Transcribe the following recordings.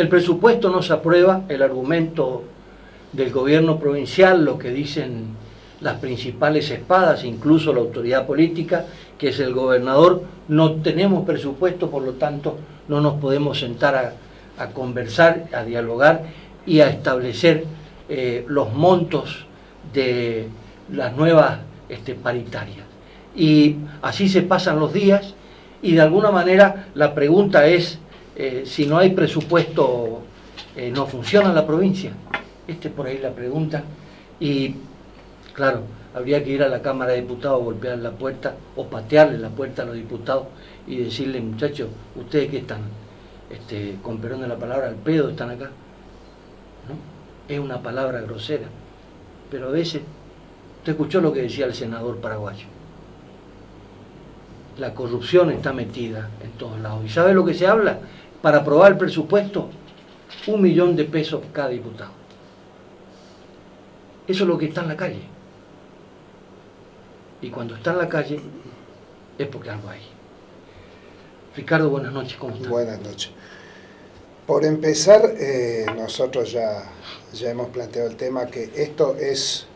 El presupuesto no se aprueba, el argumento del gobierno provincial, lo que dicen las principales espadas, incluso la autoridad política, que es el gobernador, no tenemos presupuesto, por lo tanto no nos podemos sentar a conversar, a dialogar y a establecer los montos de las nuevas paritarias. Y así se pasan los días y de alguna manera la pregunta es, si no hay presupuesto, ¿no funciona la provincia? Por ahí la pregunta. Y claro, habría que ir a la Cámara de Diputados, golpear la puerta o patearle la puerta a los diputados y decirle, muchachos, ¿ustedes qué están? Con perdón de la palabra, al pedo están acá. ¿No? Es una palabra grosera. Pero a veces, usted escuchó lo que decía el senador paraguayo. La corrupción está metida en todos lados. ¿Y sabe lo que se habla? Para aprobar el presupuesto, 1 millón de pesos cada diputado. Eso es lo que está en la calle. Y cuando está en la calle es porque algo hay. Ricardo, buenas noches, ¿cómo estás? Buenas noches. Por empezar, nosotros ya hemos planteado el tema que esto es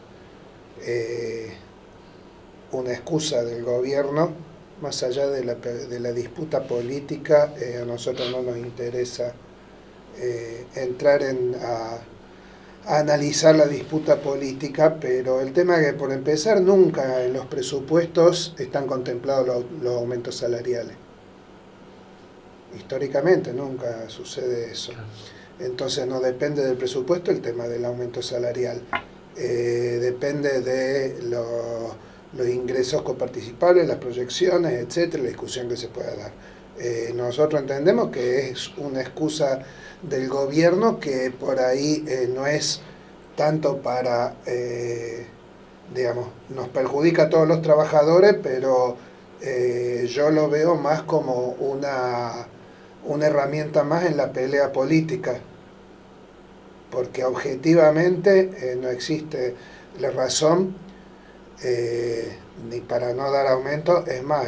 una excusa del gobierno, más allá de la disputa política. A nosotros no nos interesa entrar a analizar la disputa política, pero el tema es que, por empezar, nunca en los presupuestos están contemplados los aumentos salariales. Históricamente nunca sucede eso. Entonces no depende del presupuesto el tema del aumento salarial. Depende de los ingresos coparticipables, las proyecciones, etcétera, la discusión que se pueda dar. Nosotros entendemos que es una excusa del gobierno que por ahí no es tanto para, digamos, nos perjudica a todos los trabajadores, pero yo lo veo más como una herramienta más en la pelea política, porque objetivamente no existe la razón ni para no dar aumento. Es más,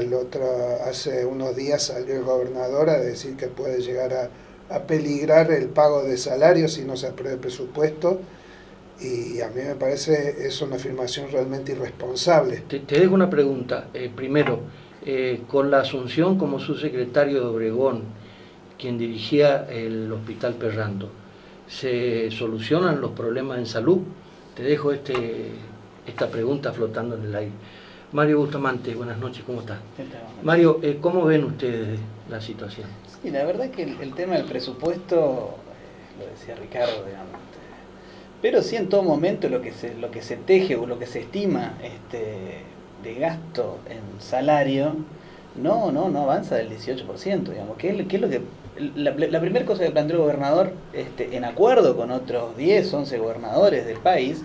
hace unos días salió el gobernador a decir que puede llegar a peligrar el pago de salarios si no se aprueba el presupuesto, y a mí me parece es una afirmación realmente irresponsable. Te dejo una pregunta. Primero, con la asunción como subsecretario de Obregón, quien dirigía el Hospital Perrando, ¿se solucionan los problemas en salud? Te dejo esta pregunta flotando en el aire. Mario Bustamante, buenas noches, ¿cómo estás? Mario, ¿cómo ven ustedes la situación? Sí, la verdad que el tema del presupuesto, lo decía Ricardo, digamos, pero sí en todo momento lo que se teje o lo que se estima de gasto en salario no avanza del 18%, digamos, que es lo que la primera cosa que planteó el gobernador, en acuerdo con otros 10, 11 gobernadores del país,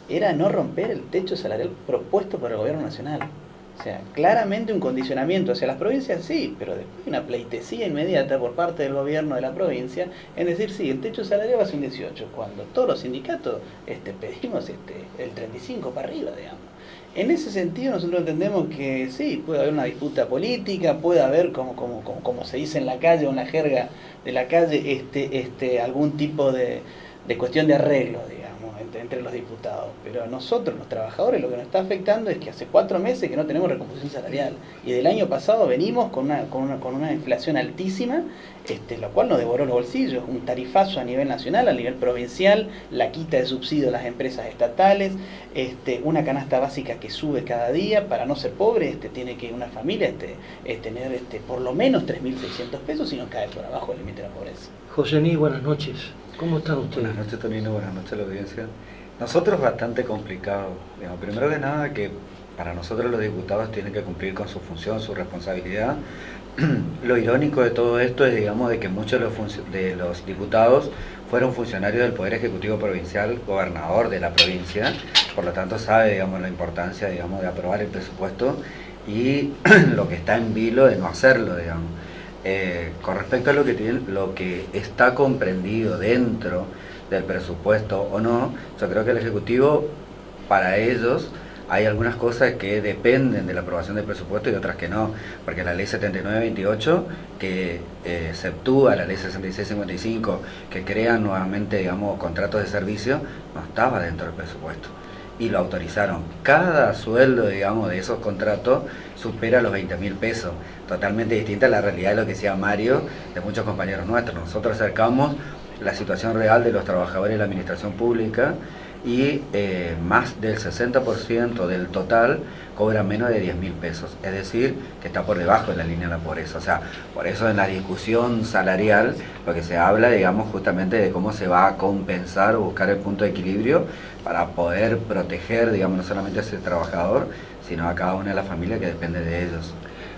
era no romper el techo salarial propuesto por el gobierno nacional. O sea, claramente un condicionamiento hacia las provincias, sí, pero después una pleitesía inmediata por parte del gobierno de la provincia en decir, sí, el techo salarial va a ser un 18, cuando todos los sindicatos pedimos el 35 para arriba, digamos. En ese sentido nosotros entendemos que sí, puede haber una disputa política, puede haber, como se dice en la calle o en la jerga de la calle, algún tipo de cuestión de arreglo, digamos, entre los diputados. Pero a nosotros, los trabajadores, lo que nos está afectando es que hace 4 meses que no tenemos recomposición salarial. Y del año pasado venimos con una inflación altísima, lo cual nos devoró los bolsillos. Un tarifazo a nivel nacional, a nivel provincial, la quita de subsidio a las empresas estatales, una canasta básica que sube cada día. Para no ser pobre, tiene que una familia tener por lo menos 3.600 pesos y no cae por abajo del límite de la pobreza. José Ní, buenas noches. ¿Cómo están ustedes? Buenas noches, Tonino, buenas noches a la audiencia. Nosotros bastante complicado. Digamos, primero que nada, que para nosotros los diputados tienen que cumplir con su función, su responsabilidad. Lo irónico de todo esto es, digamos, de que muchos de los diputados fueron funcionarios del Poder Ejecutivo Provincial, gobernador de la provincia, por lo tanto sabe, digamos, la importancia, digamos, de aprobar el presupuesto y lo que está en vilo de no hacerlo, digamos. Con respecto a lo que está comprendido dentro del presupuesto o no, yo creo que el Ejecutivo, para ellos, hay algunas cosas que dependen de la aprobación del presupuesto y otras que no, porque la ley 7928, que exceptúa la ley 6655, que crea nuevamente, digamos, contratos de servicio, no estaba dentro del presupuesto. Y lo autorizaron. Cada sueldo, digamos, de esos contratos supera los 20.000 pesos. Totalmente distinta a la realidad de lo que decía Mario, de muchos compañeros nuestros. Nosotros acercamos la situación real de los trabajadores de la administración pública y más del 60% del total cobra menos de 10.000 pesos, es decir, que está por debajo de la línea de la pobreza. O sea, por eso en la discusión salarial lo que se habla, digamos, justamente de cómo se va a compensar o buscar el punto de equilibrio para poder proteger, digamos, no solamente a ese trabajador, sino a cada una de las familias que depende de ellos.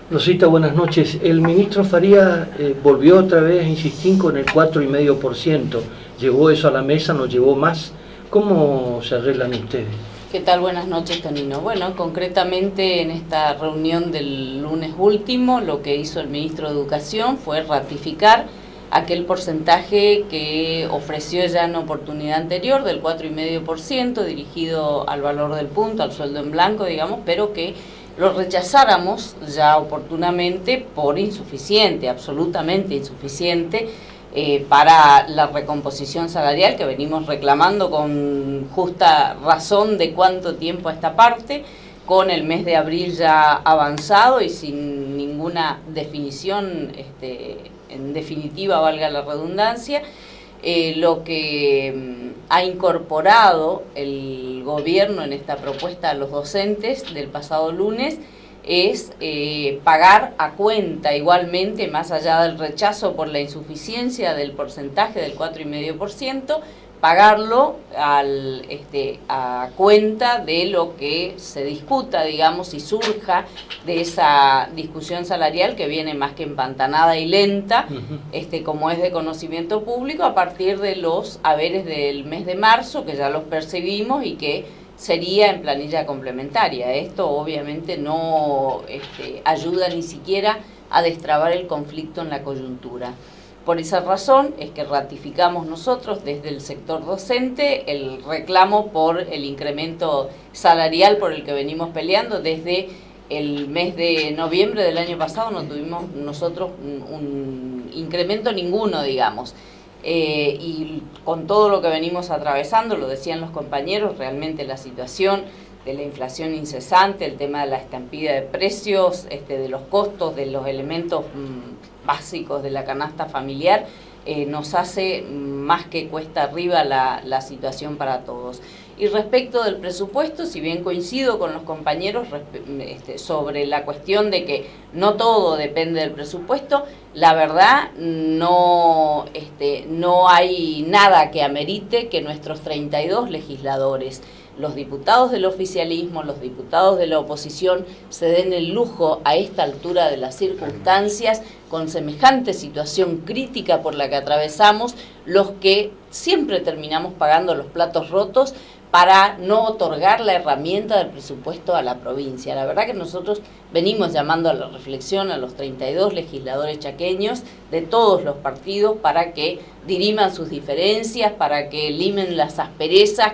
Rosita, buenas noches. El ministro Farías volvió otra vez a insistir con el 4,5%. ¿Llevó eso a la mesa? ¿No llevó más? ¿Cómo se arreglan ustedes? ¿Qué tal? Buenas noches, Tonino. Bueno, concretamente en esta reunión del lunes último, lo que hizo el ministro de Educación fue ratificar aquel porcentaje que ofreció ya en oportunidad anterior, del 4,5%, dirigido al valor del punto, al sueldo en blanco, digamos, pero que lo rechazáramos ya oportunamente por insuficiente, absolutamente insuficiente, para la recomposición salarial que venimos reclamando con justa razón de cuánto tiempo a esta parte, con el mes de abril ya avanzado y sin ninguna definición, en definitiva, valga la redundancia. Lo que ha incorporado el gobierno en esta propuesta a los docentes del pasado lunes es pagar a cuenta igualmente, más allá del rechazo por la insuficiencia del porcentaje del 4,5%, pagarlo a cuenta de lo que se discuta, digamos, y surja de esa discusión salarial que viene más que empantanada y lenta, como es de conocimiento público, a partir de los haberes del mes de marzo, que ya los percibimos y que sería en planilla complementaria. Esto obviamente no ayuda ni siquiera a destrabar el conflicto en la coyuntura. Por esa razón es que ratificamos nosotros desde el sector docente el reclamo por el incremento salarial por el que venimos peleando. Desde el mes de noviembre del año pasado no tuvimos nosotros un incremento ninguno, digamos. Y con todo lo que venimos atravesando, lo decían los compañeros, realmente la situación de la inflación incesante, el tema de la estampida de precios, de los costos, de los elementos básicos de la canasta familiar, nos hace más que cuesta arriba la situación para todos. Y respecto del presupuesto, si bien coincido con los compañeros sobre la cuestión de que no todo depende del presupuesto, la verdad no hay nada que amerite que nuestros 32 legisladores, los diputados del oficialismo, los diputados de la oposición, se den el lujo a esta altura de las circunstancias, con semejante situación crítica por la que atravesamos, los que siempre terminamos pagando los platos rotos para no otorgar la herramienta del presupuesto a la provincia. La verdad que nosotros venimos llamando a la reflexión a los 32 legisladores chaqueños de todos los partidos para que diriman sus diferencias, para que limen las asperezas,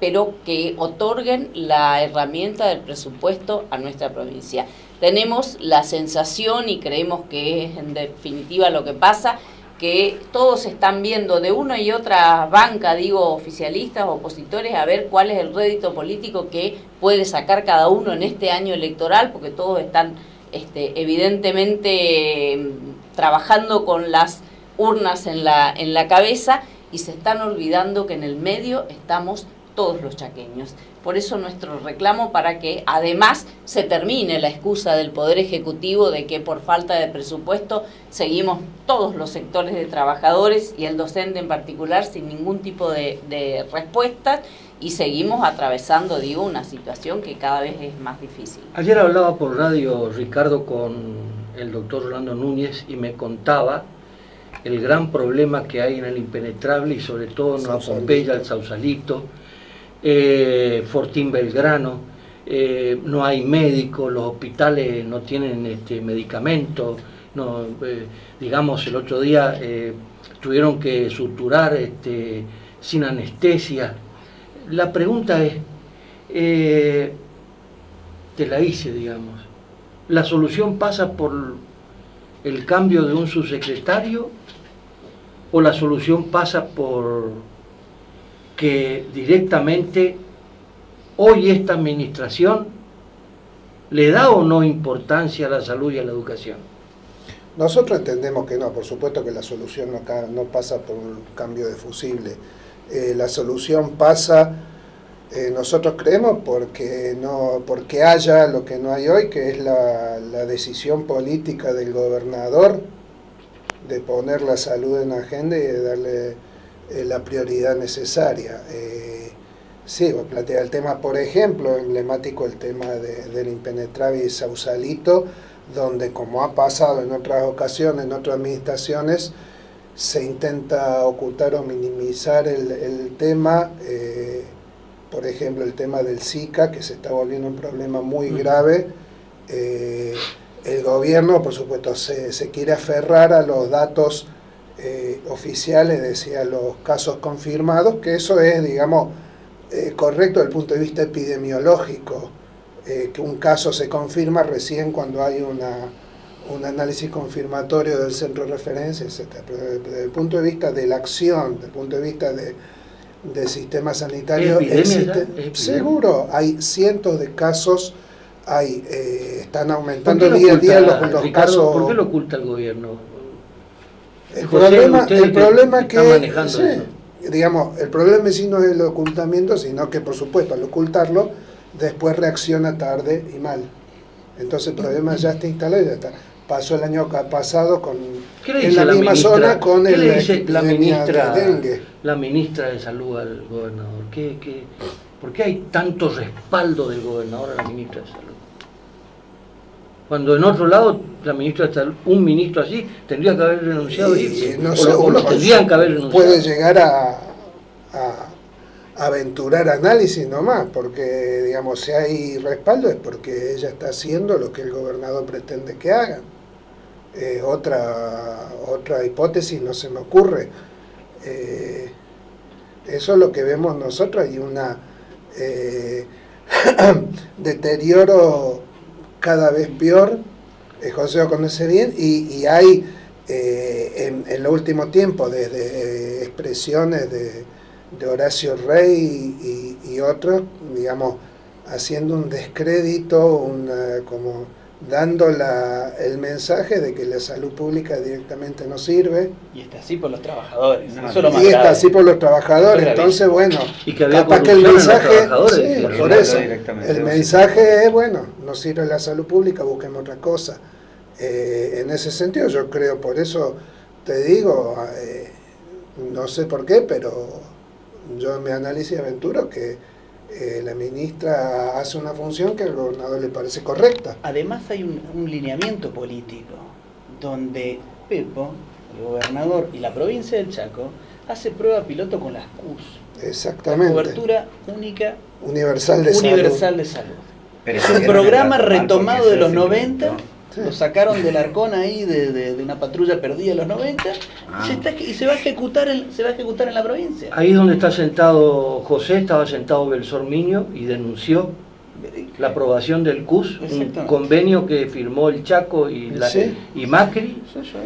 pero que otorguen la herramienta del presupuesto a nuestra provincia. Tenemos la sensación, y creemos que es en definitiva lo que pasa, que todos están viendo de una y otra banca, digo, oficialistas, opositores, a ver cuál es el rédito político que puede sacar cada uno en este año electoral, porque todos están evidentemente trabajando con las urnas en la cabeza, y se están olvidando que en el medio estamos todos los chaqueños. Por eso nuestro reclamo, para que además se termine la excusa del Poder Ejecutivo de que por falta de presupuesto seguimos todos los sectores de trabajadores y el docente en particular sin ningún tipo de respuestas, y seguimos atravesando, digo, una situación que cada vez es más difícil. Ayer hablaba por radio, Ricardo, con el doctor Rolando Núñez y me contaba el gran problema que hay en el Impenetrable y sobre todo en Nueva Pompeya, el Sausalito, Fortín Belgrano, no hay médicos, los hospitales no tienen medicamentos, digamos, el otro día tuvieron que suturar sin anestesia. La pregunta es, te la hice, digamos. La solución pasa por el cambio de un subsecretario, o la solución pasa por que directamente hoy esta administración le da o no importancia a la salud y a la educación. Nosotros entendemos que no, por supuesto que la solución no pasa por un cambio de fusible. La solución pasa, nosotros creemos, porque haya lo que no hay hoy, que es la decisión política del gobernador de poner la salud en la agenda y de darle la prioridad necesaria. Sí, vos plantea el tema, por ejemplo, emblemático el tema del impenetrable Sausalito, donde, como ha pasado en otras ocasiones, en otras administraciones, se intenta ocultar o minimizar el tema, por ejemplo, el tema del Zika, que se está volviendo un problema muy grave. El gobierno, por supuesto, se quiere aferrar a los datos oficiales, decía, los casos confirmados, que eso es, digamos, correcto desde el punto de vista epidemiológico, que un caso se confirma recién cuando hay un análisis confirmatorio del centro de referencia, etc. Pero desde el punto de vista de la acción, desde el punto de vista del sistema sanitario, seguro, hay cientos de casos, están aumentando día a día los Ricardo, casos. ¿por qué lo oculta el gobierno? El problema que, sí, digamos, el problema en sí no es el ocultamiento, sino que, por supuesto, al ocultarlo, después reacciona tarde y mal. Entonces el problema ya está instalado y ya está. Pasó el año pasado en la misma zona con la epidemia de dengue. La ministra de Salud al gobernador. ¿Por qué hay tanto respaldo del gobernador a la ministra de Salud? Cuando en otro lado, la ministra de Salud, un ministro así, tendría que haber renunciado y irse. No sé, tendrían que haber renunciado. Puede llegar a aventurar análisis nomás, porque, digamos, si hay respaldo es porque ella está haciendo lo que el gobernador pretende que haga. Otra hipótesis no se me ocurre. Eso es lo que vemos nosotros. Hay una deterioro cada vez peor, José lo conoce bien, y hay en el último tiempo desde expresiones de Horacio Rey y otros, digamos, haciendo un descrédito, como dando el mensaje de que la salud pública directamente no sirve. Y está así por los trabajadores. No, eso es lo más grave. Está así por los trabajadores. Entonces, bueno, y que había capaz que el mensaje, sí, por eso, el mensaje es, bueno, no sirve la salud pública, busquemos otra cosa. En ese sentido, yo creo, por eso te digo, no sé por qué, pero yo en mi análisis aventuro que la ministra hace una función que al gobernador le parece correcta. Además hay un lineamiento político donde Pepo, el gobernador, y la provincia del Chaco hace prueba piloto con las CUS. Exactamente. La cobertura única universal de salud. Pero es un programa retomado de los 90. Sí. Lo sacaron del Arcón ahí de una patrulla perdida en los 90 y se va a ejecutar en la provincia. Ahí donde está sentado José, estaba sentado Belsor Miño y denunció la aprobación del CUS, un convenio que firmó el Chaco y Macri,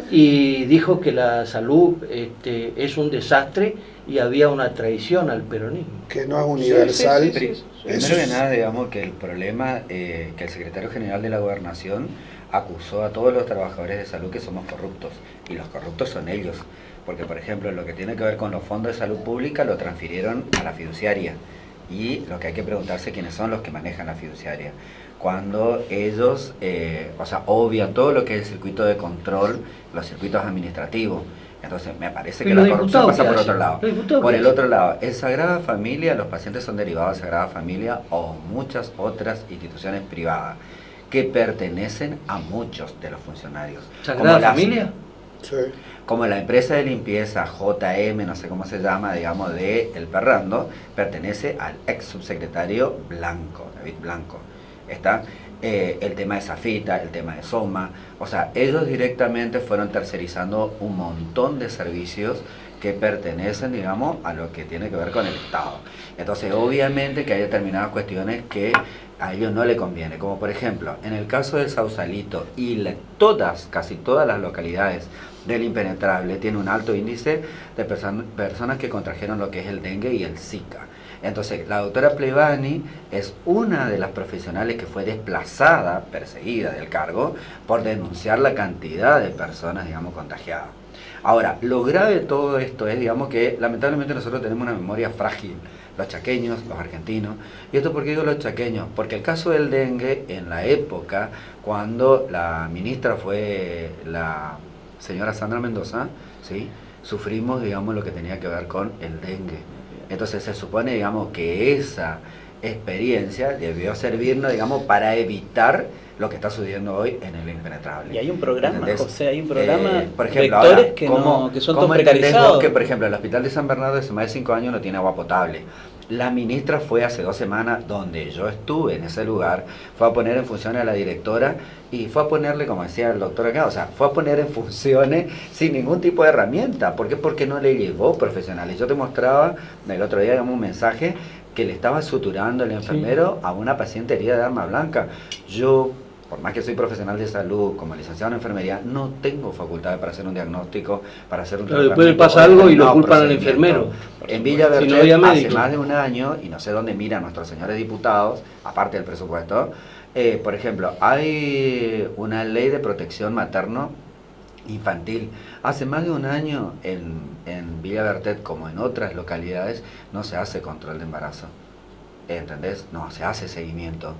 y dijo que la salud es un desastre y había una traición al peronismo. Que no es universal. Primero que nada, digamos que el problema que el secretario general de la Gobernación acusó a todos los trabajadores de salud que somos corruptos, y los corruptos son ellos, porque por ejemplo lo que tiene que ver con los fondos de salud pública lo transfirieron a la fiduciaria, y lo que hay que preguntarse quiénes son los que manejan la fiduciaria, cuando ellos, obvian todo lo que es el circuito de control, los circuitos administrativos. Entonces me parece que la corrupción pasa por otro lado. Por el otro lado, en Sagrada Familia, los pacientes son derivados de Sagrada Familia o muchas otras instituciones privadas que pertenecen a muchos de los funcionarios. ¿Sagrada Familia? Sí. Como la empresa de limpieza JM, no sé cómo se llama, digamos, de El Perrando, pertenece al ex subsecretario Blanco, David Blanco. Está el tema de Zafita, el tema de Soma, o sea, ellos directamente fueron tercerizando un montón de servicios que pertenecen, digamos, a lo que tiene que ver con el Estado. Entonces, obviamente que hay determinadas cuestiones que a ellos no le conviene, como por ejemplo, en el caso de Sausalito y casi todas las localidades del Impenetrable tiene un alto índice de personas que contrajeron lo que es el dengue y el Zika. Entonces, la doctora Plevani es una de las profesionales que fue desplazada, perseguida del cargo, por denunciar la cantidad de personas, digamos, contagiadas. Ahora, lo grave de todo esto es, digamos, que lamentablemente nosotros tenemos una memoria frágil, los chaqueños, los argentinos. ¿Y esto por qué digo los chaqueños? Porque el caso del dengue, en la época, cuando la ministra fue la señora Sandra Mendoza, ¿sí?, sufrimos, digamos, lo que tenía que ver con el dengue. Entonces se supone, digamos, que esa experiencia debió servirnos, digamos, para evitar lo que está sucediendo hoy en el Impenetrable. Y hay un programa, ¿entendés? José, hay un programa, por ejemplo, vectores ahora, que, ¿cómo, que son ¿cómo todos entendés precarizados? vos que, por ejemplo, el Hospital de San Bernardo hace más de 5 años no tiene agua potable? La ministra fue hace 2 semanas, donde yo estuve en ese lugar, fue a poner en funciones a la directora y fue a ponerle, como decía el doctor acá, o sea, fue a poner en funciones sin ningún tipo de herramienta. ¿Por qué? Porque no le llevó profesionales. Yo te mostraba el otro día, digamos, un mensaje que le estaba suturando el enfermero a una paciente herida de arma blanca. Yo, por más que soy profesional de salud, como licenciado en enfermería, no tengo facultades para hacer un diagnóstico, para hacer un tratamiento. Después le pasa algo y lo culpan al enfermero. En Villa Bertet, si no hace más de un año, y no sé dónde miran nuestros señores diputados, aparte del presupuesto, por ejemplo, hay una ley de protección materno-infantil. Hace más de un año en Villa Bertet, como en otras localidades, no se hace control de embarazo. ¿Entendés? No, se hace seguimiento.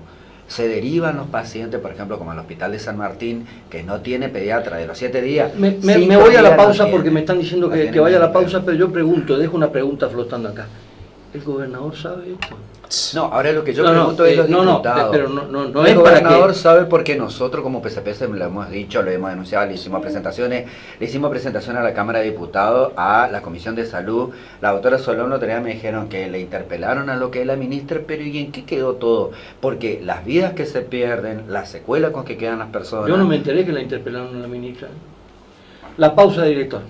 Se derivan los pacientes, por ejemplo, como al Hospital de San Martín, que no tiene pediatra de los 7 días. Me voy a la pausa porque me están diciendo que vaya a la pausa, pero yo pregunto, dejo una pregunta flotando acá. ¿El gobernador sabe esto? No, ahora lo que yo pregunto es los diputados. Pero no el es para que... gobernador sabe porque nosotros como PCPS lo hemos dicho, lo hemos denunciado, le hicimos presentación a la Cámara de Diputados, a la Comisión de Salud. La doctora Solón otro día me dijeron que le interpelaron a lo que es la ministra, pero ¿y en qué quedó todo? Porque las vidas que se pierden, las secuelas con que quedan las personas... Yo no me enteré que la interpelaron a la ministra. La pausa, director.